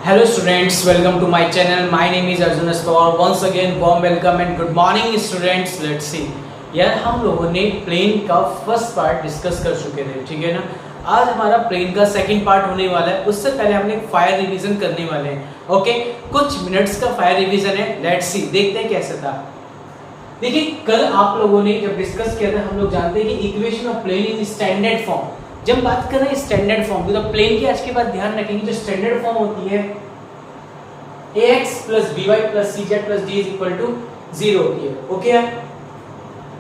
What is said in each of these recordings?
Hello students, welcome to my channel. My name is Arjun Astor. Once again, warm welcome and good morning students. Let's see. यार हम लोगों ने plane का first part discuss कर चुके थे, ठीक है ना। आज हमारा प्लेन का सेकंड पार्ट होने वाला है। उससे पहले हम एक फायर रिवीजन करने वाले हैं। ओके, कुछ मिनट्स का फायर रिवीजन है। लेट्स सी, देखते हैं कैसे था। देखिए, कल आप लोगों ने जब डिस्कस किया था, हम लोग जानते हैं कि equation of plane in standard form. जब बात कर रहे हैं स्टैंडर्ड फॉर्म की, तो प्लेन की आज के बाद ध्यान रखेंगे जो स्टैंडर्ड फॉर्म होती है ax plus by plus cz plus d is equal to 0 होती है। ओके यार,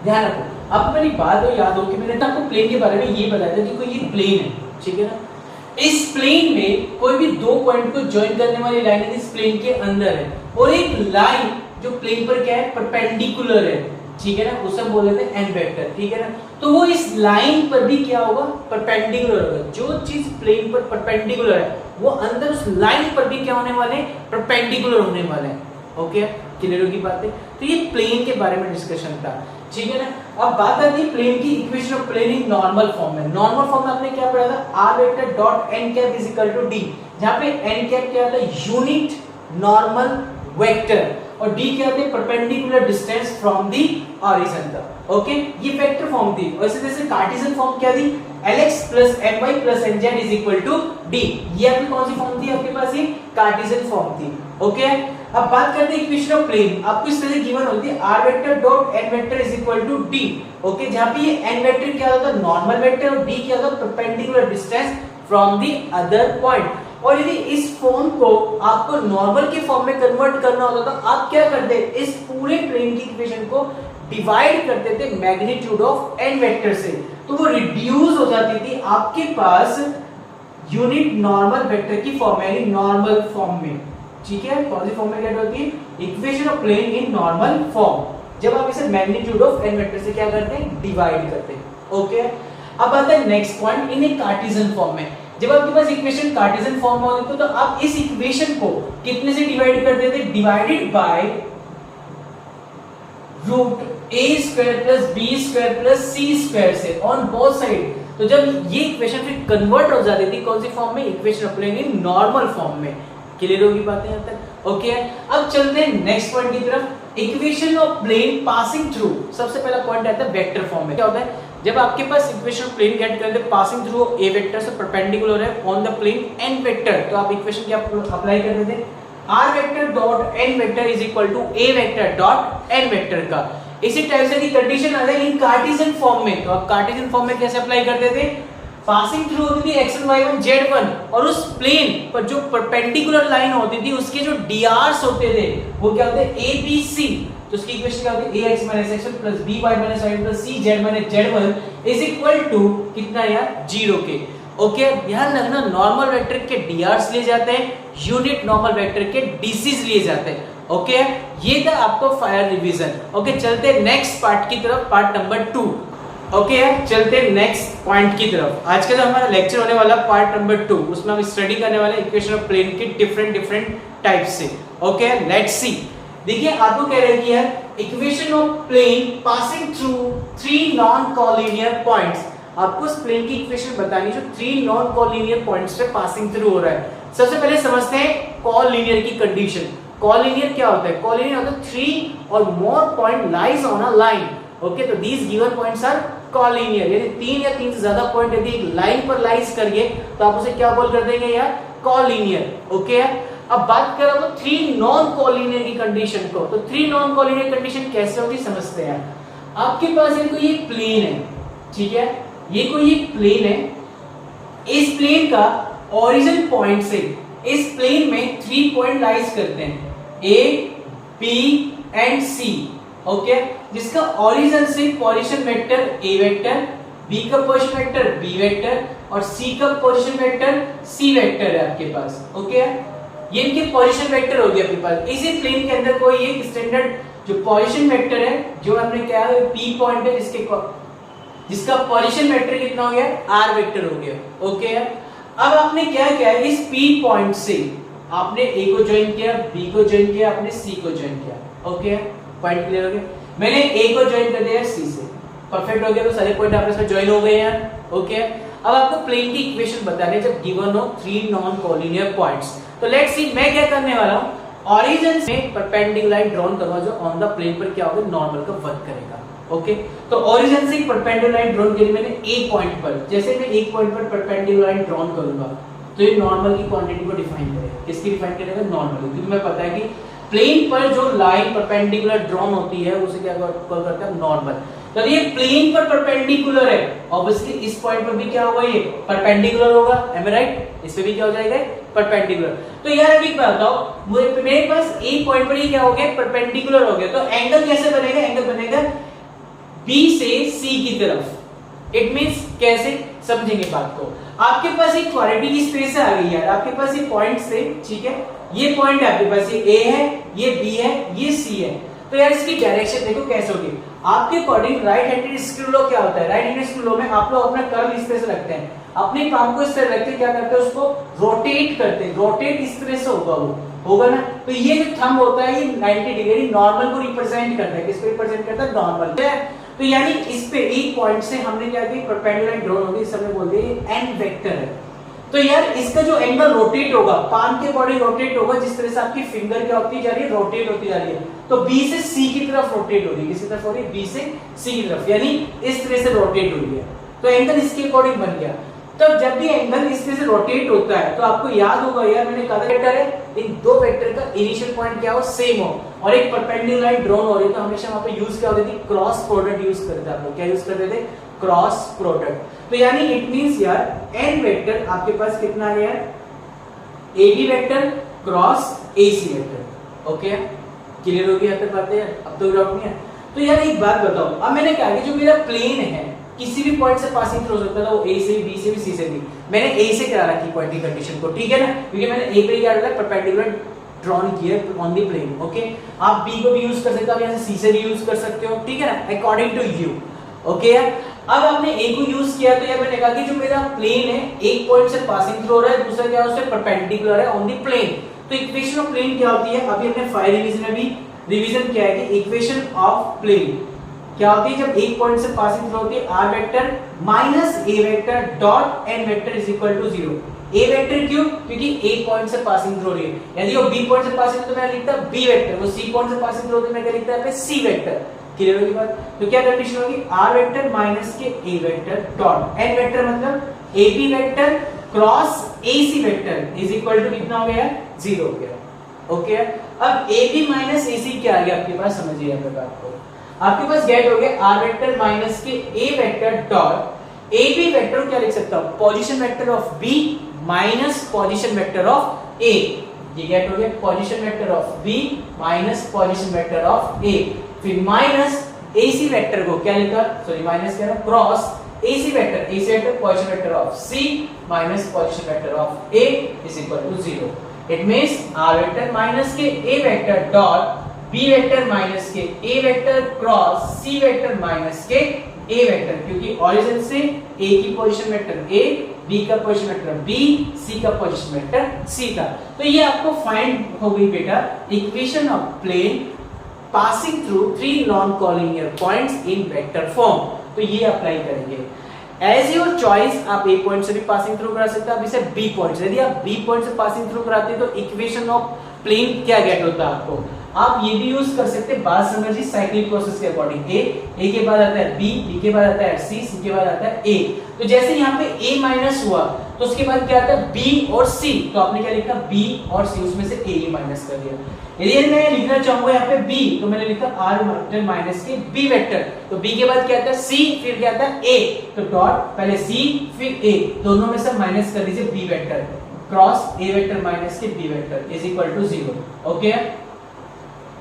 ध्यान रखो। आपको मेरी बात तो याद हो कि मैंने आपको प्लेन के बारे में ये बताया था कि कोई ये प्लेन है, ठीक है ना। इस प्लेन में कोई भी दो पॉइंट को ज्वाइन करने वाली लाइन इस प्लेन के अंदर है, और एक लाइन जो प्लेन पर क्या है, परपेंडिकुलर है, ठीक है ना। उसे बोल देते हैं एन वेक्टर, ठीक है ना। तो वो इस लाइन पर भी क्या होगा, परपेंडिकुलर होगा। जो चीज प्लेन पर परपेंडिकुलर है वो अंदर उस लाइन पर भी क्या होने वाले हैं, परपेंडिकुलर होने वाले हैं। ओके, क्लियर होगी बातें। तो ये प्लेन के बारे में डिस्कशन था, ठीक है ना। अब बात आती है प्लेन की equation of plane in normal form में। नॉर्मल फॉर्म में आपने क्या पढ़ा था, R vector dot N cap is equal to D, जहां पे एन कैप क्या होता है, यूनिट नॉर्मल वेक्टर, और डी क्या होता है, perpendicular distance from the origin तक। ओके, ये वेक्टर फॉर्म थी। और इसी तरह से कार्टेशियन फॉर्म क्या थी, Lx plus My plus Nz is equal to D। ये आपकी कौन सी फॉर्म थी, आपके पास ये कार्टेशियन फॉर्म थी। ओके, अब बात करते हैं इक्वेशन ऑफ प्लेन। आपको इस तरह से गिवन होती है r vector dot n vector is equal to d। Okay, जहां पे ये n वेक्टर क्या होता है, नॉर्मल वेक्टर, और d क्या होता है, perpendicular distance from the other point. और यदि इस फॉर्म को आपको नॉर्मल के फॉर्म में कन्वर्ट करना होता तो आप क्या करते, इस पूरे प्लेन की इक्वेशन को डिवाइड करते थे मैग्नीट्यूड ऑफ n वेक्टर से, तो वो रिड्यूस हो जाती थी आपके पास यूनिट नॉर्मल वेक्टर की फॉर्म, यानी नॉर्मल फॉर्म में, ठीक है। कौन सी फॉर्म में क्या होती है, equation of plane in normal form, जब आप इसे मैग्नीट्यूड ऑफ n वेक्टर से क्या करते हैं, डिवाइड करते हैं। ओके, अब आता है नेक्स्ट पॉइंट, इन ए कार्टेशियन फॉर्म में। जब आपके पास इक्वेशन कार्टेशियन फॉर्म में होती तो आप इस इक्वेशन को कितने से डिवाइड करते थे, divided by root a square plus b square plus c square से ऑन बोथ साइड। तो जब ये इक्वेशन फिर कन्वर्ट हो जाती थी कौन सी फॉर्म में, equation of plane in normal form में। क्लियर होगी बातें यहां तक। ओके, अब चलते हैं नेक्स्ट पॉइंट की तरफ, equation of plane passing through. सबसे पहला पॉइंट आता है वेक्टर फॉर्म में। क्या होता है, जब आपके पास इक्वेशन ऑफ प्लेन गेट करते हैं पासिंग थ्रू a वेक्टर से परपेंडिकुलर है on the plane n vector, तो आप इक्वेशन क्या अप्लाई करते थे, r vector dot n vector is equal to a vector dot n vector का। इसी टाइप से की कंडीशन आ जाए इन कार्टेशियन फॉर्म में, तो आप कार्टेशियन फॉर्म में कैसे अप्लाई करते थे, पासिंग थ्रू होती थी x1 y1 z1, और उस प्लेन पर जो परपेंडिकुलर लाइन होती थी उसके जो drs होते थे वो क्या होते हैं, a b c। तो उसकी इक्वेशन क्या होती है, ax minus x1 plus by minus y1 plus cz minus z1 is equal to कितना यार, 0 के। ओके, ध्यान रखना नॉर्मल वेक्टर के drs लिए जाते हैं, यूनिट नॉर्मल वेक्टर के dc's लिए जाते हैं। ओके, ये था आपको फायर रिवीजन। ओके, चलते हैं नेक्स्ट पार्ट की तरफ, पार्ट नंबर 2। ओके, चलते हैं नेक्स्ट पॉइंट की तरफ। आज का जो हमारा लेक्चर होने वाला पार्ट नंबर 2, उसमें हम स्टडी करने वाले इक्वेशन ऑफ प्लेन के डिफरेंट टाइप से। Okay, let's see. देखिए, आपको कह रहे हैं कि यार equation of plane passing through 3 non collinear points. आपको इस प्लेन की इक्वेशन बतानी जो 3 नॉन कोलिनियर पॉइंट्स पे पासिंग थ्रू हो रहा है। सबसे पहले समझते हैं कोलिनियर की कंडीशन। कोलिनियर क्या होता है, कोलिनियर होता है 3 और more point lies on a line. Okay, तो दीस गिवन पॉइंट्स आर कोलिनियर, यानी 3 या 3 से ज्यादा पॉइंट यदि एक लाइन पर लाइज करिए तो आप उसे क्या बोल कर देंगे यार, कोलिनियर। ओके, अब बात कर रहा हूं 3 नॉन कोलिनियर की कंडीशन को। तो 3 नॉन कोलिनियर कंडीशन कैसे होती समझते हैं। आपके पास ये कोई एक प्लेन है, ठीक है, ये कोई एक प्लेन है। इस प्लेन का ओरिजिन पॉइंट से इस प्लेन में 3 पॉइंट लाइज करते हैं, A, B and C। Okay, जिसका ओरिजिन से position vector A vector, B का पोजीशन वेक्टर B वेक्टर और C का पोजीशन वेक्टर C वेक्टर है आपके पास। ओके, ये इनके पोजीशन वेक्टर हो गए आपके पास। इसी प्लेन के अंदर कोई एक स्टैंडर्ड जो पोजीशन वेक्टर है, जो हमने क्या है P पॉइंट है, जिसका पोजीशन वेक्टर कितना हो गया, R वेक्टर हो गया। ओके, अब आपने क्या किया, इस P पॉइंट से आपने A को ज्वाइन किया, B को ज्वाइन किया, आपने C को ज्वाइन किया। ओके, पॉइंट क्लियर हो गया। मैंने A को ज्वाइन कर दिया C से, परफेक्ट हो गया, तो सारे पॉइंट आपस में ज्वाइन हो गए हैं। ओके, अब आपको प्लेन की इक्वेशन बतानी है जब गिवन हो 3 नॉन कोलिनियर पॉइंट्स। तो लेट्स सी मैं क्या करने वाला हूं, ऑरिजिन से परपेंडिकुलर लाइन ड्रॉ करूंगा जो ऑन द प्लेन पर क्या होगा, नॉर्मल का वर्क करेगा। ओके, तो ओरिजिन से परपेंडिकुलर लाइन ड्रॉ करी मैंने एक पॉइंट पर, जैसे मैं एक पॉइंट पर परपेंडिकुलर लाइन ड्रॉ करूंगा तो ये नॉर्मल की क्वांटिटी को डिफाइन करेगा। किसकी डिफाइन करेगा, नॉर्मल, क्योंकि मैं पता है कि प्लेन पर जो लाइन परपेंडिकुलर ड्रॉन होती है उसे क्या कॉल करते हैं, नॉर्मल। तो ये प्लेन पर परपेंडिकुलर है, ऑब्वियसली इस पॉइंट पर भी क्या होगा, ये परपेंडिकुलर होगा, एम आई राइट, इस पे भी क्या हो जाएगा, परपेंडिकुलर। तो यार अभी बात बताओ, मेरे पास एक पॉइंट पर ये क्या हो गया, परपेंडिकुलर हो गया, तो एंगल कैसे बनेगा, एंगल बनेगा बी से सी की तरफ। इट मींस कैसे समझेंगे बात को, आपके पास एक क्वाड्रेटिक की स्पेस आ गई यार, आपके पास ये पॉइंट से, ठीक है, ये पॉइंट है आपके पास, ये ए है, ये बी है, ये सी है। तो यार इसकी डायरेक्शन देखो कैसे होगी, आपके according right handed screw law क्या होता है, राइट हैंडेड स्क्रू लॉ में आप लोग अपना कर्व इस तरह से रखते हैं, अपने पाम को इस तरह रखते क्या करते हैं, उसको रोटेट करते हैं, रोटेट इस तरह से होगा ना। तो ये जो थंब होता है ये 90 डिग्री नॉर्मल को रिप्रेजेंट करता है, किसको रिप्रेजेंट करता है, नॉर्मल। तो यानी इस पे एक पॉइंट से हमने क्या किया, परपेंडिकुलर लाइन ड्रॉ होगी, इस समय बोलते हैं एन वेक्टर है। तो यार इसका जो एंगल रोटेट होगा, पाम के बॉडी रोटेट होगा, जिस तरह से आपकी फिंगर क्या होती जा रही है, रोटेट होती जा रही है, तो बी से सी की तरफ रोटेट हो रही है, किसकी तरफ हो रही है, बी से सी की तरफ, यानी इस तरह से रोटेट हो रही है, तो एंगल इसके अकॉर्डिंग बन गया। तब जब भी एंगल इस तरह से रोटेट होता है तो आपको याद होगा यार, मैंने कहा था वेक्टर है, इन दो वेक्टर का इनिशियल पॉइंट क्या हो, सेम हो, और एक परपेंडिकुलर लाइन ड्रॉ हो रही है, तो हमेशा वहां पे यूज क्या होती थी, क्रॉस प्रोडक्ट यूज करते थे। आप लोग क्या यूज करते थे, क्रॉस प्रोडक्ट। तो यानी इट मींस यार एन वेक्टर आपके पास कितना आ गया, a B vector cross A C vector. Okay, clear हो गया तक बात है, अब तो डाउट नहीं है। तो यार एक बात बताओ, अब मैंने कहा कि जो मेरा प्लेन है किसी भी पॉइंट से पासिंग थ्रू हो सकता था, वो ए से भी, बी से भी, सी से भी, मैंने ए से करा रखी पॉइंट की कंडीशन को, ठीक है ना, क्योंकि मैंने ए पे क्या डाला, परपेंडिकुलर ड्रॉन किया ऑन द प्लेन। ओके, आप बी को भी यूज कर सकते हो, आप यहां से सी से भी यूज कर सकते हो, ठीक है ना, अकॉर्डिंग टू यू। ओके यार, अब हमने ए को यूज किया, तो यार मैंने कहा कि जो मेरा प्लेन है एक पॉइंट से पासिंग थ्रू हो रहा है, दूसरा क्या है, उससे परपेंडिकुलर है ऑन द प्लेन। तो इक्वेशन ऑफ प्लेन क्या होती है, अभी हमने 5 रिवीजन में भी रिवीजन किया है कि इक्वेशन ऑफ प्लेन क्या होती है, जब एक पॉइंट से पासिंग थ्रू होती है, r vector minus a vector dot n vector is equal to 0। A vector क्यों, क्योंकि ए पॉइंट से पासिंग थ्रू हो रही है, यदि वो बी पॉइंट से पासिंग तो मैं लिखता बी वेक्टर, वो सी पॉइंट से पासिंग थ्रू तो मैं क्या लिखता है, सी वेक्टर। क्लियर होगी बात, तो क्या कंडीशन होगी, आर वेक्टर माइनस के ए वेक्टर डॉट एन वेक्टर मतलब a B vector cross A C vector is equal to कितना हो गया, 0 हो गया। ओके, अब ए बी माइनस ए सी क्या आ गया आपके पास, समझिए यहाँ पे बात को, आपके पास गेट हो गया आर वेक्टर माइनस के ए vector dot A B vector क्या लिख सकता हूं, position vector of B minus position vector of A. ये गेट हो गया position vector of B minus position vector of A, फिर माइनस ए सी वेक्टर को क्या लिखा, सॉरी माइनस क्या है, cross A C vector position vector of C minus position vector of A is equal to 0। It means R vector minus के ए vector dot B vector minus के ए vector cross सी vector minus के ए vector, क्योंकि origin से A की position vector A, B का position vector B, C का position vector C था। तो ये आपको फाइंड हो गई बेटा equation of plane passing through 3 non collinear points in vector form. तो ये अप्लाई करेंगे एज योर चॉइस, आप ए पॉइंट से भी पासिंग थ्रू करा सकते हैं, आप इसे बी पॉइंट से, यदि आप बी पॉइंट से पासिंग थ्रू कराते हैं तो इक्वेशन ऑफ प्लेन क्या गेट होता है आपको, आप ये भी यूज कर सकते हैं, बात समझिए साइक्लिक प्रोसेस के अकॉर्डिंग, ए के बाद आता है बी के बाद आता है सी के बाद आता है ए। तो जैसे यहाँ पे ए माइनस हुआ तो उसके बाद क्या आता है बी और सी, तो आपने क्या लिखा बी और सी, उसमें से ए माइनस कर दिया। यदि मैं लिखना चाहूंगा यहाँ पे बी, तो मैंने लिखा आर वेक्टर माइनस के बी वेक्टर, तो बी के बाद क्या आता है सी, फिर क्या आता है ए, तो डॉट पहले सी फिर ए, दोनों में से माइनस कर दीजिए B vector cross A vector minus के B vector is equal to 0। Okay,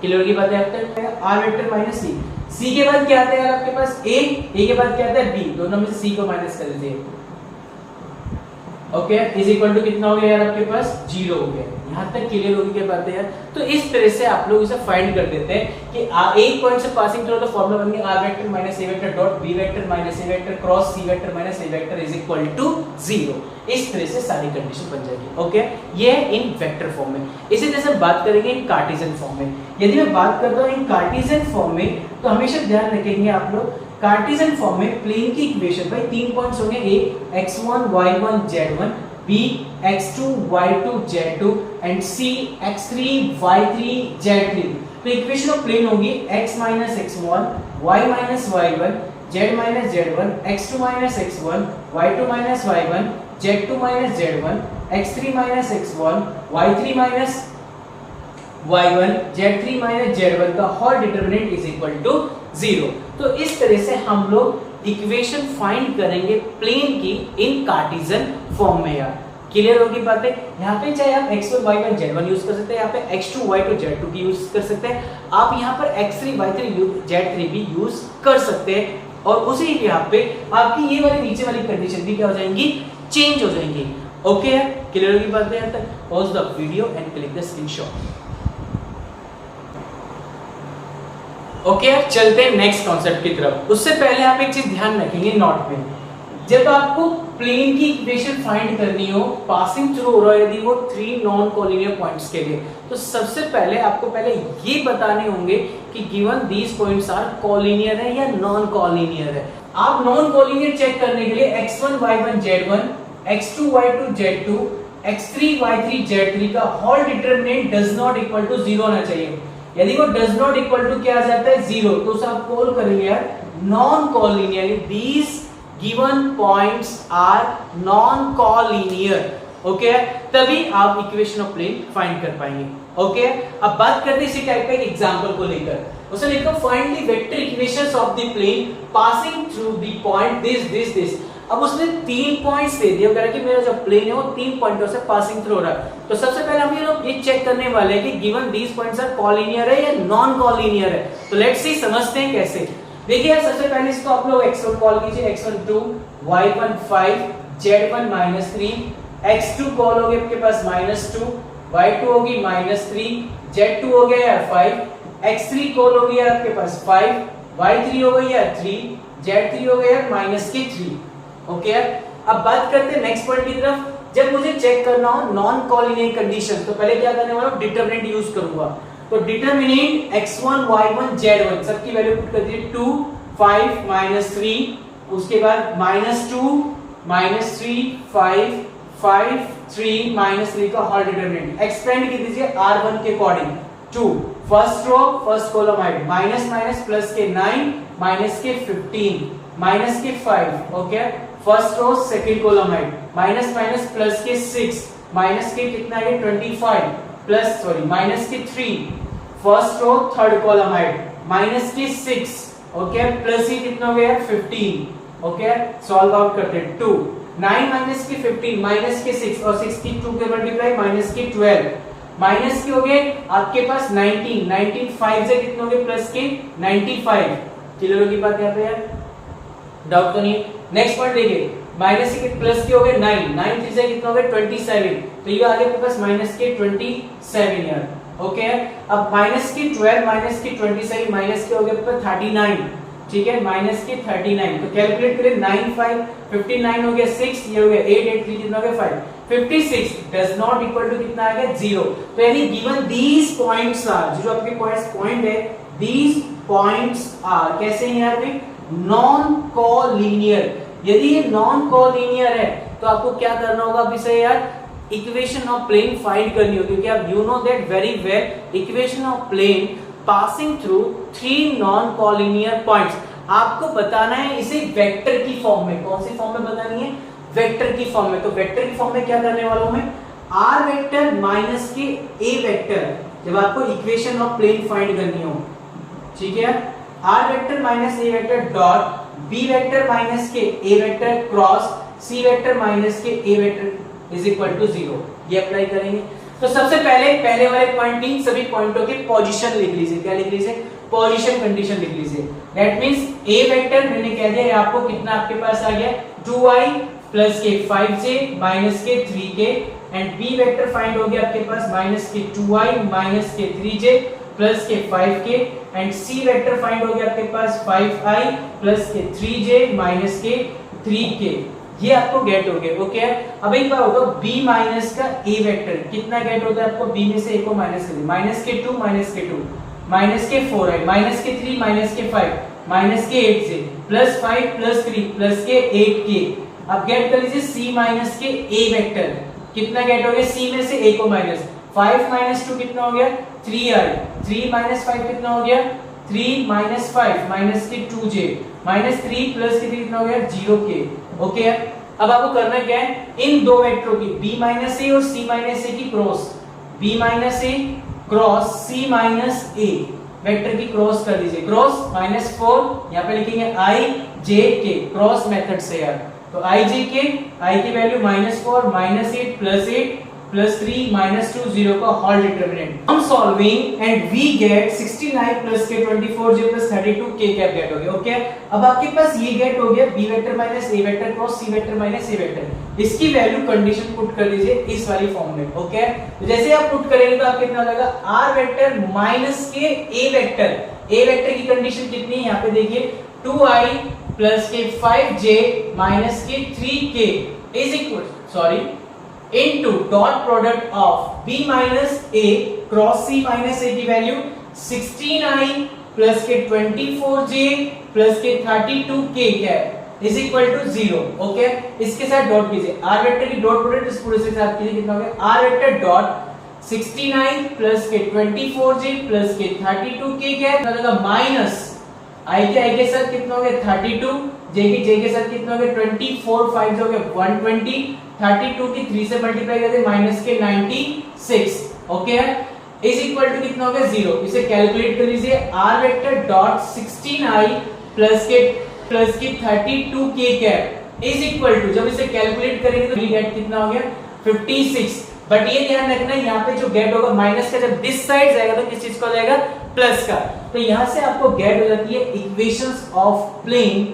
clear की बात है अब तक। R vector minus C, C के बाद क्या आता है यार आपके पास ए के बाद क्या आता है बी, दोनों में से सी को माइनस कर दीजिए। ओके, इज इक्वल टू कितना हो गया यार आपके पास, 0 हो गया। यहाँ तक क्लियर होगी क्या बात है यार। तो इस तरह से आप लोग इसे फाइंड कर देते हैं कि एक पॉइंट से पासिंग थ्रू तो फॉर्मूला बन गया r vector minus a vector dot B vector minus a vector cross C vector minus a vector is equal to 0। इस तरह से सारी कंडीशन बन जाएगी। ओके, ये है इन वेक्टर फॉर्म में। इसी तरह से बात करेंगे इन कार्टेशियन फॉर्म में। यदि मैं बात करता हूँ इन कार्टेशियन फॉर्म में, तो हमेशा ध्यान रखेंगे आप लोग कार्टेशियन फॉर्म में प्लेन की इक्वेशन भाई 3 पॉइंट्स होंगे, ए x1 y1 z1, b x2 y2 z2 and c x3 y3 z3। तो इक्वेशन ऑफ प्लेन होगी x - x1 y - y1 z - z1 x2 - x1 y2 - y1 z2 - z1 x3 - x1 y3 - y1 z3 - z1 का whole determinant is equal to 0। तो इस तरह से हम लोग equation find करेंगे प्लेन की इन कार्टेशियन फॉर्म में। यार क्लियर होगी बातें? यहाँ पे चाहे आप x1 y1 z1 यूज कर सकते हैं, यहाँ पे x2 y2 z2 की यूज कर सकते हैं, आप यहाँ पर x3 y3 z3 भी यूज कर सकते हैं, और उसी यहाँ पे आपकी ये वाली नीचे वाली कंडीशन भी क्या हो जाएंगी, चेंज हो जाएंगी। ओके है, क्लियर होगी बातें? यहाँ तक pause the video and click the screenshot. Okay चलते हैं नेक्स्ट कॉन्सेप्ट की तरफ। उससे पहले आप एक चीज ध्यान रखेंगे नोट में, जब आपको प्लेन की इक्वेशन फाइंड करनी हो पासिंग थ्रू हो रहा है यदि वो 3 नॉन कोलिनियर पॉइंट्स के लिए, तो सबसे पहले आपको पहले ये बताने होंगे कि given these points are collinear है या नॉन कोलिनियर है। आप नॉन कोलिनियर चेक करने के लिए x1 y1 z1 x2 y2 z2 x3 y3 z3 का whole determinant does not equal to 0 होना चाहिए। यदि वो डज नॉट इक्वल टू क्या आ जाता है 0, तो उसे आप कॉल करेंगे यार non collinear. These given points are non collinear. Okay, तभी आप इक्वेशन ऑफ प्लेन फाइंड कर पाएंगे। ओके, अब बात करते हैं इसी टाइप का एक एग्जांपल को लेकर। उसे लिखो find the vector equations of the plane passing through the point this. अब उसने 3 पॉइंट्स दे दिए, कह रहा कि मेरा जो प्लेन है वो 3 पॉइंटों से पासिंग थ्रू हो रहा है। तो सबसे पहले हम ये लोग ये चेक करने वाले हैं कि given these points are collinear है या नॉन कोलिनियर है। तो लेट्स सी समझते हैं कैसे। देखिए यार सबसे पहले इसको आप लोग x1 कॉल कीजिए, x1 2 y1 5 z1 -3 x2 call हो गया आपके पास -2 y2 होगी -3 z2 हो गया यार 5 x3 कॉल हो गया आपके पास 5 y3 हो गई यार 3 z3 हो गया यार -3। ओके यार, अब बात करते हैं नेक्स्ट पॉइंट की तरफ। जब मुझे चेक करना हो नॉन कोलिनियर कंडीशन, तो पहले क्या करने वाला हूं, डिटरमिनेंट यूज करूंगा। तो डिटरमिनेंट x1 y1 z1 सबकी वैल्यू पुट कर दीजिए 2 5 -3, उसके बाद -2 -3 5 5 3 -3 का होल डिटरमिनेंट एक्सपेंड कर दीजिए r1 के according 2 first row first column आएगा माइनस माइनस प्लस के 9 माइनस के 15 माइनस के 5। Okay, first row second column है माइनस माइनस प्लस के 6 माइनस के कितना है 25 प्लस सॉरी माइनस के 3 फर्स्ट रो थर्ड कॉलम है माइनस के 6। ओके, प्लस ही कितना हो गया 15। ओके, सॉल्व आउट करते हैं 2 9 माइनस के 15 माइनस के 6 और 6 की 2 के मल्टीप्लाई माइनस के 12 माइनस के हो गए आपके पास 19 5 से कितने हो गए प्लस के 95। क्लियर होगी बात यहाँ पे यार, डाउट तो नहीं। नेक्स्ट पॉइंट देखिए माइनस के प्लस के हो गए 9 3 से कितना हो गए 27, तो ये आ गया आपके पास माइनस के 27 यार। ओके, अब माइनस के 12 माइनस के 27 माइनस के हो गए आपके पास 39। ठीक है, माइनस के 39, तो कैलकुलेट करें 9 5 59 हो गया 6, ये हो गया 8 8 3 कितना हो गया 5 56 डज नॉट इक्वल टू कितना आ गया 0। तो यानी गिवन दीस पॉइंट्स आर, जो आपके पॉइंट है दीस पॉइंट्स आर कैसे हैं यार भाई, नॉन कोलिनियर। यदि ये नॉन कोलिनियर है तो आपको क्या करना होगा अभी से यार, इक्वेशन ऑफ प्लेन फाइंड करनी होगी, क्योंकि आप you know that very well equation of plane passing through 3 non collinear points. आपको बताना है इसे वेक्टर की फॉर्म में। कौन सी फॉर्म में बतानी है, वेक्टर की फॉर्म में। तो वेक्टर की फॉर्म में क्या करने वाला हूं मैं, r वेक्टर माइनस के a वेक्टर, जब आपको इक्वेशन ऑफ प्लेन फाइंड करनी हो। ठीक है, r vector minus a vector dot b vector minus के a vector cross c vector minus के a vector is equal to 0। ये अप्लाई करेंगे। तो सबसे पहले वाले पॉइंट की सभी पॉइंटों के पोजीशन लिख लीजिए। क्या लिख लीजिए, पोजीशन कंडीशन लिख लीजिए। दैट मींस a वेक्टर मैंने कह दिया आपको कितना आपके पास आ गया 2i प्लस के 5j माइनस के 3k, and b vector find हो गया आपके पास माइनस के 2i माइनस के 3j प्लस के 5k, and c vector find हो गया आपके पास 5i प्लस के 3j माइनस के 3k। ये आपको गेट हो गया। ओके, अब एक बार होगा b माइनस का a वेक्टर कितना गेट होता है आपको, b में से a को माइनस कर माइनस के 2 माइनस के 2 माइनस के 4i माइनस के 3 माइनस के 5 माइनस के 8 से, प्लस 5 प्लस 3 प्लस के 8 के। अब गेट कर लीजिए c माइनस के a वेक्टर, कितना गेट हो गया c में से a को माइनस, 5 माइनस 2 कितना हो गया 3i, 3 माइनस 5 कितना हो गया 3 माइनस 5 माइनस के 2j, माइनस 3 प्लस के 3 कितना हो गया 0k। ओके है, अब आपको करना क्या है, इन दो वेक्टरों की b माइनस a और c माइनस a की cross, b minus a cross c minus a vector की क्रॉस कर दीजिए, क्रॉस माइनस 4 यहाँ पे लिखेंगे i j k, cross method से यार, तो i j k, i की value minus 4 minus 8 plus 3 minus 2 0 का होल डिटरमिनेंट। हम solving and we get 69 plus के 24j plus 32k cap gate हो गया। ओके, अब आपके पास ये गेट हो गया b vector minus a vector cross c vector minus a vector, इसकी वैल्यू कंडीशन पुट कर दीजिए इस वाली फॉर्म में। ओके, तो जैसे आप पुट करेंगे तो आपको कितना लगेगा r वेक्टर माइनस के a वेक्टर की कंडीशन कितनी है यहाँ पे देखिए, 2i प्लस के 5j माइनस के 3k is equal sorry into dot product of b minus a cross c minus a की वैल्यू 16i प्लस के 24j प्लस के 32k cap is equal to 0। Okay, इसके साथ डॉट कीजिए, r vector की dot product इस पूरे से साथ कीजिए, कितना हो गया r वेक्टर डॉट 69 प्लस के 24j प्लस के 32k कैप लगेगा माइनस i के साथ कितना हो गया 32, j के साथ कितना हो गया 24, 5 हो गया 120, 32 की 3 से मल्टीप्लाई करते माइनस के 96। ओके, इज इक्वल टू कितना हो गया 0। इसे कैलकुलेट कर लीजिए, r vector dot 16i plus के 32k cap is equal to, जब इसे कैलकुलेट करेंगे तो ये गेट कितना हो गया 56। बट ये ध्यान रखना यहाँ पे जो गेट होगा माइनस का, जब दिस साइड जाएगा तो किस चीज का हो जाएगा प्लस का, तो यहां से आपको गेट हो जाती है equations of plane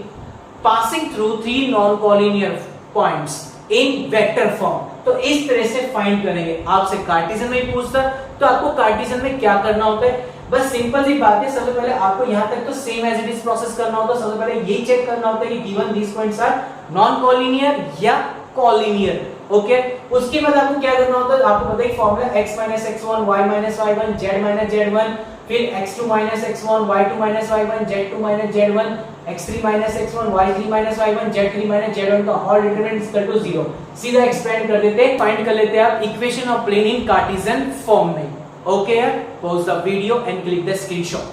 passing through 3 non collinear points in vector form. तो इस तरह से फाइंड करेंगे। आपसे कार्टेशियन में ही पूछता तो आपको कार्टेशियन में क्या करना होता है, बस सिंपल सी बात है, सबसे पहले आपको यहां तक तो same as it is process करना होता है। सबसे पहले ये चेक करना होता है कि given this points are non collinear या कॉलिनियर। ओके, उसके बाद आपको क्या करना होता है, आपको पता है formula x - x1 y - y1 z - z1, फिर x2 - x1 y2 - y1 z2 - z1 x3 - x1 y3 - y1 z3 - z1 का whole determinant is equal to 0। सीधा एक्सपेंड कर देते हैं, फाइंड कर लेते हैं आप equation of plane in cartesian form में। Okay, pause the video and click the screenshot.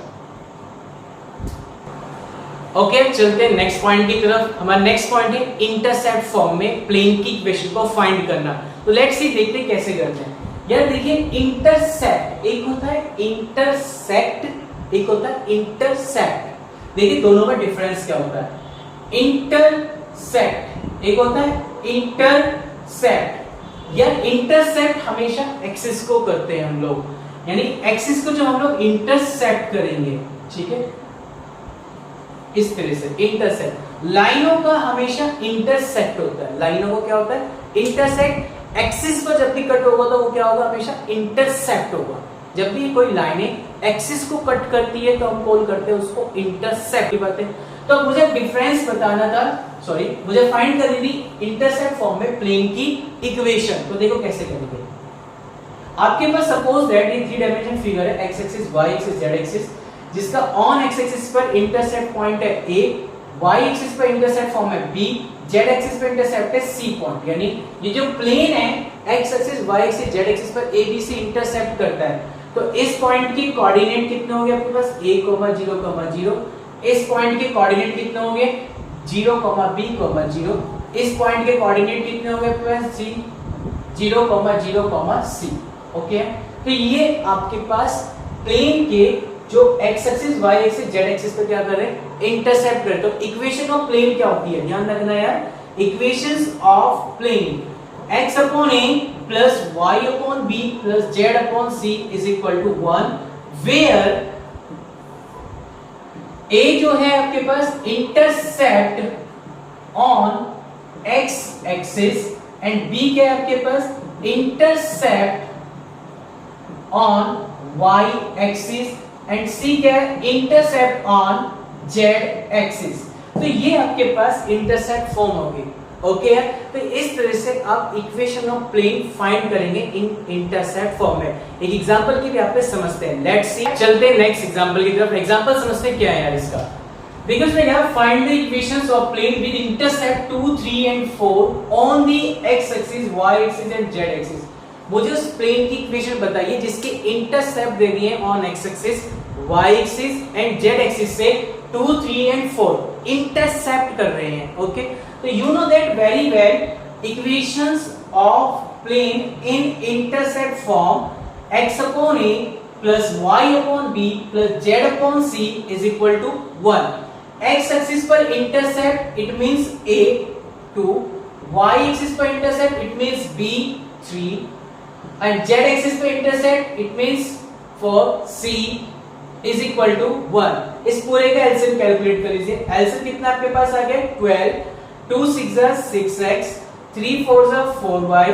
Okay, चलते हैं नेक्स्ट पॉइंट की तरफ। हमारा नेक्स्ट पॉइंट है इंटरसेप्ट फॉर्म में प्लेन की इक्वेशन को फाइंड करना। तो लेट्स सी, देखते हैं कैसे करते हैं। यार देखिए, इंटरसेप्ट एक होता है इंटरसेक्ट, एक होता है इंटरसेप्ट। देखिए दोनों का डिफरेंस क्या होता है। इंटरसेप्ट एक होता है इंटरसेप्ट। यार इंटरसेप्ट हमेशा एक्सिस को करते हैं हम लोग, यानी एक्सिस को जो हम लोग इंटरसेप्ट करेंगे, ठीक है, इस तरह से इंटरसेक्ट। लाइनों का हमेशा इंटरसेक्ट होता है, लाइनों को क्या होता है इंटरसेक्ट। एक्सिस पर जब भी कट होगा तो वो क्या होगा, हमेशा इंटरसेप्ट होगा। जब भी कोई लाइनें एक्सिस को कट करती है तो हम कॉल करते हैं उसको इंटरसेप्ट की बात है। तो मुझे डिफरेंस बताना था, सॉरी मुझे फाइंड करनी थी इंटरसेप्ट फॉर्म में प्लेन की इक्वेशन। तो देखो कैसे करेंगे। आपके पास सपोज दैट ये 3 डायमेंशन फिगर है, x axis y axis z axis, जिसका ऑन x एक्सिस पर इंटरसेप्ट पॉइंट है a, y एक्सिस पर इंटरसेप्ट फॉर्म है b, z एक्सिस पर इंटरसेप्ट है c पॉइंट। यानी ये जो प्लेन है x axis y axis z axis पर a b c इंटरसेप्ट करता है। तो इस पॉइंट की कोऑर्डिनेट कितने होंगे आपके पास a, 0, 0। इस पॉइंट के कोऑर्डिनेट कितने होंगे 0, b, 0। इस पॉइंट के कोऑर्डिनेट कितने होंगे आपके पास c, 0, 0, c। ओके, तो ये आपके पास प्लेन के जो x axis y axis z axis पे क्या कर रहे हैं इंटरसेप्ट कर। तो इक्वेशन ऑफ प्लेन क्या होती है, ध्यान रखना यार, equations of plane x upon a plus y upon b plus z upon c is equal to 1, where a जो है आपके पास intercept on x axis and b क्या है आपके पास intercept on y axis and c क्या है इंटरसेप्ट ऑन z एक्सिस। तो ये आपके पास इंटरसेप्ट फॉर्म होगी। ओके, तो इस तरह से आप इक्वेशन ऑफ प्लेन फाइंड करेंगे इन इंटरसेप्ट फॉर्म में। एक एग्जांपल की भी आप समझते हैं। लेट्स सी, चलते हैं नेक्स्ट एग्जांपल की तरफ। एग्जांपल समझते हैं क्या है यार इसका। because we have find the equations of plane with intercept 2, 3 and 4 on the x axis, y axis and z axis. मुझे उस प्लेन की इक्वेशन बताइए जिसके इंटरसेप्ट दे दिए on x axis, y axis and z axis से 2, 3 and 4 intercept कर रहे हैं. ओके, तो you know that very well equations of plane in intercept form x upon a plus y upon b plus z upon c is equal to 1. x axis पर intercept it means a 2, y axis पर intercept it means b 3 and z axis पे intercept it means for c is equal to 1. इस पूरे का LCM calculate कर लीजिए. LCM कितना आपके पास आ गया 12, 2 6 6x, 3 4 4y,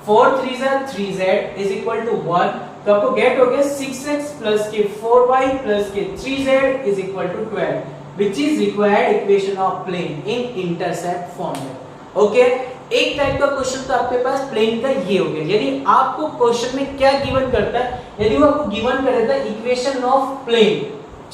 4 3 3z is equal to 1. तो आपको गेट हो गया 6x प्लस के 4y प्लस के 3z is equal to 12, which is required equation of plane in intercept form. Okay, एक टाइप का क्वेश्चन तो आपके पास प्लेन का ये हो गया. यदि आपको क्वेश्चन में क्या गिवन करता है, यदि वो आपको गिवन कर देता है इक्वेशन ऑफ प्लेन,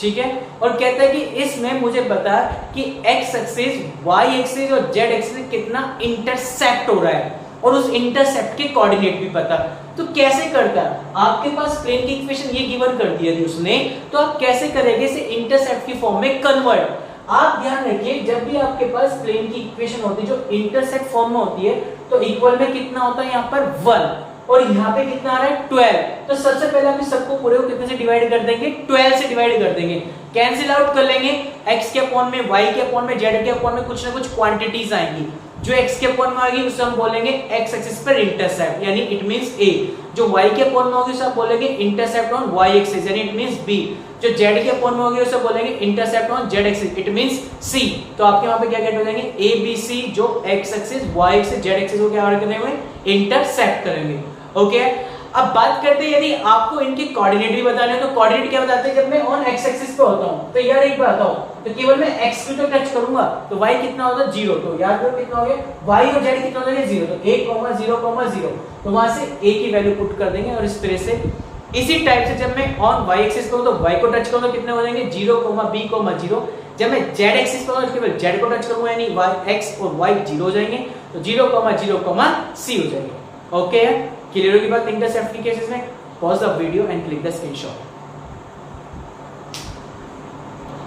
ठीक है, और कहता है कि इसमें मुझे बता कि x एक्सिस, y एक्सिस और z एक्सिस में कितना इंटरसेप्ट हो रहा है और उस इंटरसेप्ट के कोऑर्डिनेट भी पता. तो कैसे करता है, आपके पास प्लेन की इक्वेशन ये गिवन कर दिया थी उसने, तो आप कैसे करेंगे इसे इंटरसेप्ट की फॉर्म में कन्वर्ट. आप ध्यान रखिए जब भी आपके पास प्लेन की इक्वेशन होती है जो इंटरसेप्ट फॉर्म में होती है तो इक्वल में कितना होता है यहाँ पर 1 और यहाँ पे कितना आ रहा है 12. तो सबसे पहले आप इस सबको पूरे को कितने से डिवाइड कर देंगे, 12 से डिवाइड कर देंगे. कैंसिल आउट कर लेंगे, x के अपॉन में, y के अपॉन में, z के अपॉन में कुछ ना कुछ क्वांटिटीज आएंगी. जो x के अपॉन में आएगी उसे हम बोलेंगे x एक्सिस पर इंटरसेप्ट यानी इट मींस a. जो y के अपॉन में होगी उसे आप बोलेंगे इंटरसेप्ट ऑन y एक्सिस यानी इट मींस b. जो z के अपॉन में होगी उसे बोलेंगे intercept on z axis it means c. तो आपके वहां पे क्या गेट हो जाएंगे a b c, जो x axis, y axis, z axis को क्या करेंगे, इंटरसेप्ट करेंगे. ओके, अब बात करते हैं यदि आपको इनके कोऑर्डिनेट भी बताने हैं तो कोऑर्डिनेट क्या बताते हैं, जब मैं ऑन x एक्सिस पे होता हूं तो यार एक बात बताओ, तो केवल मैं x को तो टच करूंगा तो y कितना होता है 0. तो याद करो कितना हो गया, y और z कितना हो जाएगा 0. तो a, 0, 0 तो वहां से a की वैल्यू पुट कर देंगे और इस तरह से. इसी टाइप से जब मैं ऑन y एक्सिस पे हूं तो y को टच करूंगा कितने हो जाएंगे 0, b, 0. जब मैं z एक्सिस पे हूं तो केवल z को टच करूंगा यानी y x और y 0 हो जाएंगे. तो 0, 0, c हो जाएंगे. ओके, क्लियर होगी बात इंटरसेप्ट की केसेस में. Pause the video and click the screenshot.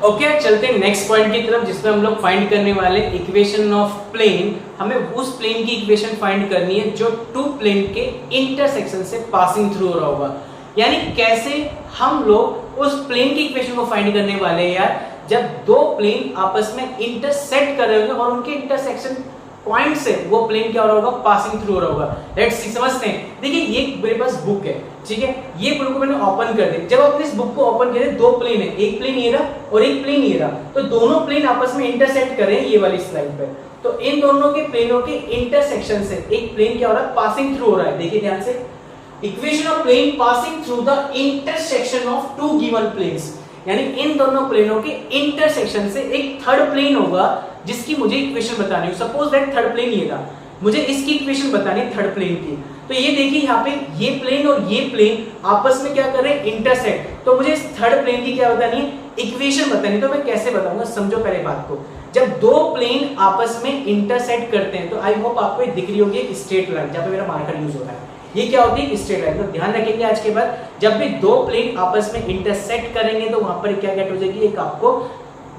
Okay, चलते हैं नेक्स्ट पॉइंट की तरफ जिसमें हम लोग फाइंड करने वाले इक्वेशन ऑफ प्लेन. हमें उस प्लेन की इक्वेशन फाइंड करनी है जो टू प्लेन के इंटरसेक्शन से पासिंग थ्रू हो रहा होगा. यानी कैसे हम लोग उस प्लेन की इक्वेशन को फाइंड करने वाले हैं यार, जब दो प्लेन आपस में इंटरसेक्ट कर रहे होंगे और उनके इंटरसेक्शन पॉइंट से वो प्लेन क्या हो रहा होगा, पासिंग थ्रू हो रहा होगा. लेट्स सी, समझते हैं. देखिए ये मेरे पास बुक है, ठीक है, ये बुक को मैंने ओपन कर दी. जब आपने इस बुक को ओपन किया, दो प्लेन है, एक प्लेन ये रहा और एक प्लेन ये रहा. तो दोनों प्लेन आपस में इंटरसेक्ट कर रहे हैं ये वाली स्लाइड पे. तो इन दोनों के प्लेनों के इंटरसेक्शन से एक प्लेन क्या हो रहा है, पासिंग थ्रू हो रहा है. देखिए ध्यान से, equation of plane passing through the intersection of two given planes. यानी इन दोनों प्लेनों के इंटरसेक्शन से एक थर्ड प्लेन होगा जिसकी मुझे इक्वेशन बतानी है. सपोज दैट थर्ड प्लेन ये था, मुझे इसकी इक्वेशन बतानी है थर्ड प्लेन की. तो ये देखिए यहाँ पे ये प्लेन और ये प्लेन आपस में क्या कर रहे हैं, इंटरसेक्ट. तो मुझे इस थर्ड प्लेन की क्या बतानी है, इक्वेशन बतानी है. तो मैं कैसे बताऊंगा, समझो पहले बात को. जब दो प्लेन आपस में इंटरसेक्ट करते हैं तो आई होप आपको दिख रही होगी स्ट्रेट लाइन जहाँ पे मेरा मार्कर यूज होता है. ये क्या होती है, स्ट्रेट लाइन. तो ध्यान रखेंगे आज के बाद जब भी दो प्लेन आपस में इंटरसेक्ट करेंगे तो वहां पर क्या गेट हो जाएगी, एक आपको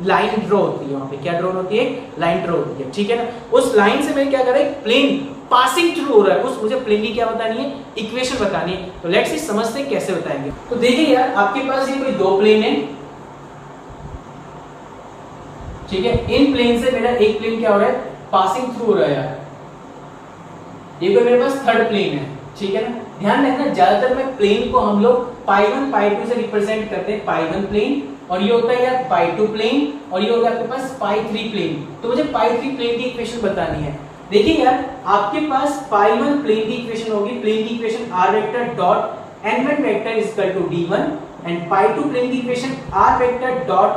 लाइन ड्रॉ होती है. वहां पे क्या ड्रॉ होती है, लाइन ड्रॉ होती है. ठीक है ना, उस लाइन से मैं क्या कर रहा है, प्लेन पासिंग थ्रू हो रहा है, उस मुझे प्लेन की क्या बतानी है, इक्वेशन बतानी है. तो लेट्स सी समझते हैं कैसे बताएंगे. तो देखिए यार आपके पास ये कोई दो प्लेन है, ठीक है. इन प्लेन से मेरा एक प्लेन क्या हो रहा है, पासिंग थ्रू हो रहा है यार. ये कोई मेरे पास थर्ड प्लेन है, ठीक है ना. ध्यान रखना ज्यादातर में प्लेन को हम लोग π1 π2 से रिप्रेजेंट करते हैं. π1 प्लेन और ये होता है यार π2 प्लेन और ये होगा आपके पास π3 प्लेन. तो मुझे π3 प्लेन की इक्वेशन बतानी है. देखिए यार आपके पास π1 प्लेन की इक्वेशन होगी, प्लेन की equation r vector dot n1 vector is equal to d1 and π2 plane की equation r vector dot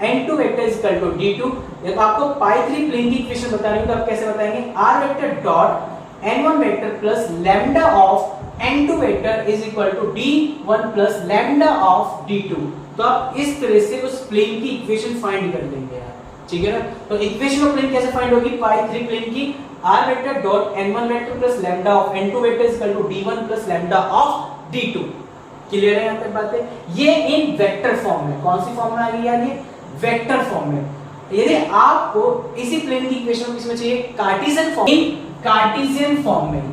n2 vector is equal to d2. जब आपको π3 प्लेन की इक्वेशन बतानी है तो आप कैसे बताएंगे, r vector dot n1 vector plus lambda of n2 vector is equal to d1 plus lambda of d2. तो आप इस तरह से उस प्लेन की इक्वेशन फाइंड कर लेंगे यार. ठीक है ना। तो इक्वेशन ऑफ प्लेन कैसे फाइंड होगी, पाई 3 प्लेन की r vector dot n1 vector plus lambda of n2 vector is equal to d1 plus lambda of d2। Clear है यहाँ पे बातें। ये इन वेक्टर फॉर्म में, कौन सी फॉर्म में आ गई यार, ये वेक्टर फॉर्म में। यदि आपको इसी प्लेन की इक्वेशन किसमें चाहिए, कार्टेशियन फॉर्म, इन कार्टेशियन फॉर्म में,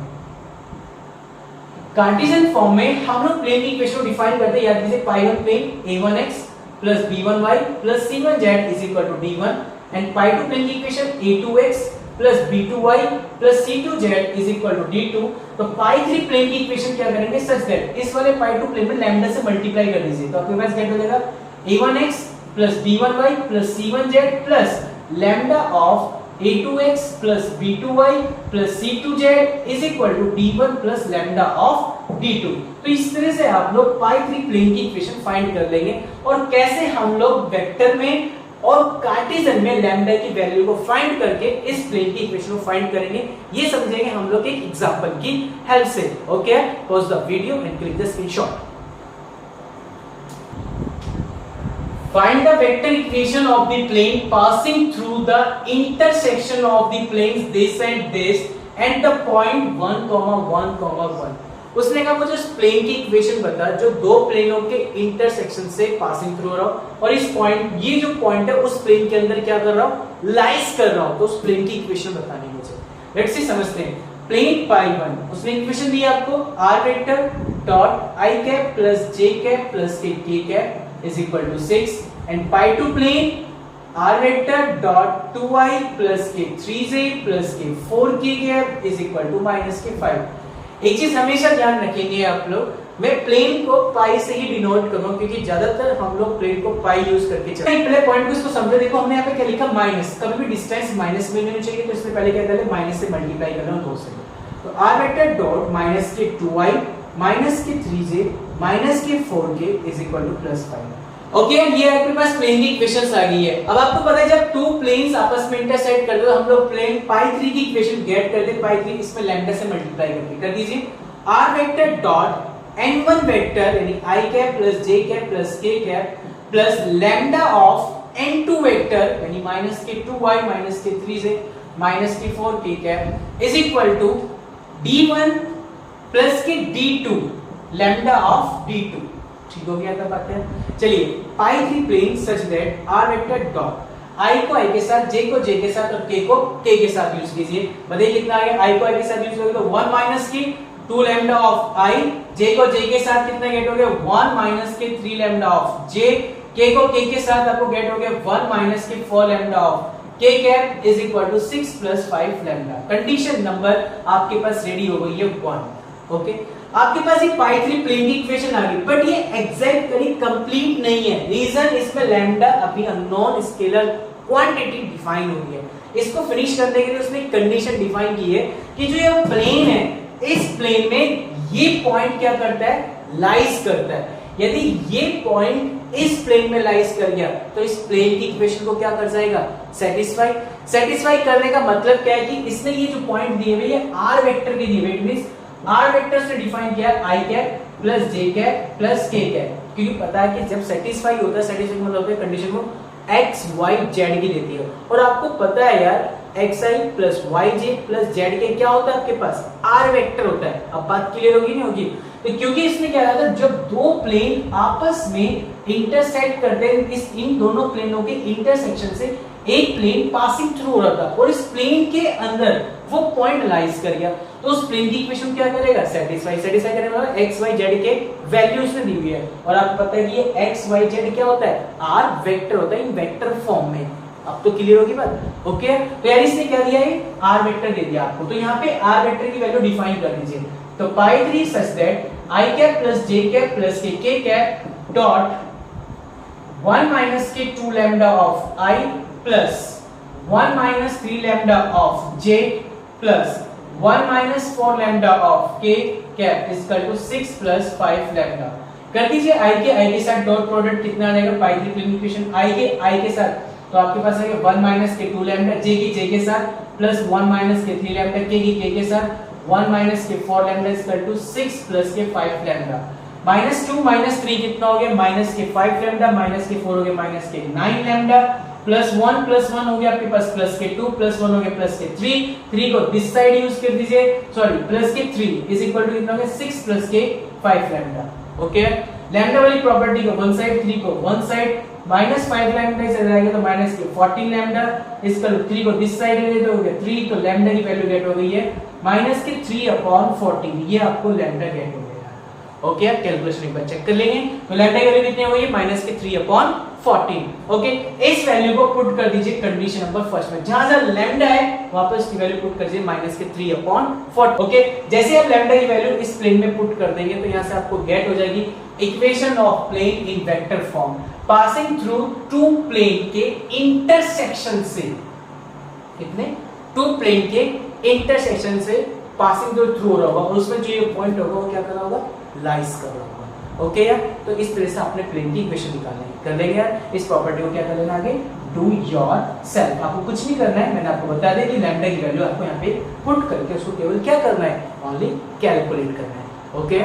कार्टेशियन फॉर्म में हम लोग प्लेन की इक्वेशन को डिफाइन करते हैं। याद कीजिए pi one plane a1x plus b1y plus c1z is equal to d1 and pi two plane की equation a2x plus b2y plus c2z is equal to d2। तो पाई 3 प्लेन की equation क्या करेंगे, सच दैट इस वाले पाई 2 प्लेन में lambda से multiply कर दीजिए, तो आपके पास क्या हो जाएगा a1x plus b1y plus c1z plus lambda of a2x plus b2y plus c2z is equal to d1 plus lambda of d2। तो इस तरह से आप लोग पाई 3 प्लेन की इक्वेशन फाइंड कर लेंगे। और कैसे हम लोग वेक्टर में और कार्टेशियन में लैम्डा की वैल्यू को फाइंड करके इस प्लेन की इक्वेशन को फाइंड करेंगे, ये समझेंगे हम लोग एक एग्जांपल की हेल्प से। Okay, pause the video and click the screenshot. Find the vector equation of the plane passing through the intersection of the planes this and this and the point 1, 1, 1। उसने कहा मुझे उस प्लेन की equation बता जो दो प्लेनों के इंटरसेक्शन से पासिंग थ्रू हो रहा हो, और इस पॉइंट, ये जो पॉइंट है उस प्लेन के अंदर क्या कर रहा हूं, लाइज कर रहा हूं। तो उस प्लेन की इक्वेशन बतानी मुझे। लेट्स सी, समझते हैं। प्लेन पाई 1, उसने इक्वेशन दी आपको r vector dot i cap plus j cap plus k cap is equal to 6 and pi 2 plane r vector dot 2i plus k 3j plus k 4k cap is equal to minus k 5। एक चीज हमेशा ध्यान रखेंगे आप लोग, मैं plane को पाई से ही डिनोट करूंगा क्योंकि ज्यादातर हम लोग प्लेन को पाई यूज करके चलते हैं। पहले पॉइंट को इसको समझो, देखो हमने यहाँ पे क्या लिखा, माइनस। कभी भी डिस्टेंस माइनस में नहीं चाहिए, तो इसमें पहले क्या कर ले, माइनस से मल्टीप्लाई कर रहा हूं 2 से। तो r वेक्टर डॉट माइनस के 2i माइनस के 3j माइनस के 4k is equal two plus 5। Okay, ये आपके पास प्लेन की इक्वेशंस आ गई है। अब आपको पता है जब 2 प्लेन्स आपस में इंटरसेक्ट करते हो, हम लोग प्लेन पाई 3 की इक्वेशन गेट करते हैं। पाई 3 इसमें लैम्डा से मल्टीप्लाई करके कर दीजिए। r vector dot n1 vector यानी i cap plus j cap plus k cap plus lambda of n2 vector यानी माइनस के 2y माइनस के 3j माइनस के 4k cap is equal to d1 plus के d2 lambda of d2। ठीक हो गया था बातें। चलिए, pi 3 plane such that r vector dot i को i के साथ, j को j के साथ और k को k के साथ यूज कीजिए। बताइए कितना आ गया, i को i के साथ यूज करोगे तो 1 माइनस की 2 लैम्डा ऑफ i, j को j के साथ कितना गेट हो गया 1 माइनस के 3 लैम्डा ऑफ j, k को k के साथ आपको गेट हो गया 1 माइनस के 4 lambda of k cap is equal to 6 plus 5 lambda. Condition number आपके पास रेडी हो गई है 1। ओके, आपके पास ये पाई 3 प्लेन की इक्वेशन आ गई, बट ये एग्जैक्टली कंप्लीट नहीं है। रीजन इसमें लैम्डा अभी अननोन स्केलर क्वांटिटी डिफाइन हुई है। इसको फिनिश करने के लिए उसने एक कंडीशन डिफाइन की है कि जो ये प्लेन है, इस प्लेन में ये पॉइंट क्या करता है, लाइज करता है। यदि ये पॉइंट इस प्लेन में लाइज कर गया तो इस प्लेन की इक्वेशन को क्या कर जाएगा, सेटिस्फाई। सेटिस्फाई करने का मतलब क्या है कि इसने ये जो पॉइंट दिए हुए ये r वेक्टर के दिए हुए, इट मींस r वेक्टर से डिफाइन किया i cap plus j cap plus k cap, क्योंकि पता है कि जब सेटिस्फाई होता है, सेटिस्फाई मतलब होता है कंडीशन को x y z की देती है। और आपको पता है यार xi plus yj plus zk क्या होता है आपके पास, r वेक्टर होता है। अब बात क्लियर होगी नहीं होगी? तो क्योंकि इसने क्या कहा था, जब दो प्लेन आपस में इंटरसेक्ट करते हैं, इन दोनों प्लेनों के इंटरसेक्शन से एक प्लेन पासिंग थ्रू हो रहा था और इस प्लेन के अंदर वो पॉइंट लाइज कर गया, तो उस प्लेन की इक्वेशन क्या करेगा, सेटिस्फाई। सेटिस्फाई करने वाला x y z के वैल्यूज में दी हुई है और आपको पता है कि ये x y z क्या होता है, r वेक्टर होता है इन वेक्टर फॉर्म में। अब तो क्लियर होगी बात। ओके, तो यार इसने क्या दिया है, r वेक्टर दे दिया आपको। तो यहाँ पे r वेक्टर की वैल्यू डिफाइन कर दीजिए। तो pi 3 such that i cap plus j cap plus k cap dot 1 minus के 2 lambda of i plus 1 minus 3 lambda of j plus 1 minus 4 lambda of k cap is equal to 6 plus 5 lambda. कर दीजिए i के साथ dot product कितना आ जाएगा, पाई 3 plane equation i के साथ, तो आपके पास आएगा 1 माइनस के 2 लैम्डा j के साथ प्लस 1 माइनस के 3 लैम्डा k के साथ 1 माइनस के 4 lambda is equal to 6 plus के 5 लैम्डा। माइनस 2 माइनस 3 कितना हो गया, माइनस के 5 लैम्डा, माइनस के 4 हो गया माइनस के 9 लैम्डा +1 हो गया आपके पास प्लस के 2 +1 हो गया प्लस के 3 को दिस साइड यूज कर दीजिए, सॉरी प्लस के 3 इज इक्वल टू कितना हो गया 6 प्लस के 5 लैम्डा। ओके, लैम्डा वाली प्रॉपर्टी को वन साइड, 3 को वन साइड, -5 लैम्डा से जाएगा तो माइनस के 14 लैम्डा, इसका 3 को दिस साइड ले तो हो गया 3, तो लैम्डा की वैल्यू गेट हो गई है माइनस के 3/14, ये आपको लैम्डा गेट हो गया। ओके, आप कैलकुलेशन एक बार चेक कर लेंगे, तो लैम्डा की वैल्यू कितनी हो गई है माइनस के 3/14। ओके, इस वैल्यू को पुट कर दीजिए कंडीशन नंबर फर्स्ट में, जहां जहां लैम्डा है वहां पर इसकी वैल्यू पुट कर दीजिए माइनस के 3/14। ओके, जैसे आप लैम्डा की वैल्यू इस प्लेन में पुट कर देंगे तो यहां से आपको गेट हो जाएगी equation of plane in vector form passing through two plane के इंटरसेक्शन से, कितने टू प्लेन के इंटरसेक्शन से पासिंग थ्रू हो रहा होगा, और उसमें जो ये पॉइंट होगा वो क्या कर रहा होगा, लाइज कर रहा होगा। ओके यार, तो इस तरह से आपने प्लेन की इक्वेशन निकालनी है, कर लेंगे यार। इस प्रॉपर्टी को क्या कर लेना आगे, डू योर सेल्फ, आपको कुछ नहीं करना है, मैंने आपको बता दिया कि लैम्डा की वैल्यू आपको यहाँ पे पुट करके उसको केवल क्या करना है, ओनली कैलकुलेट करना है। ओके।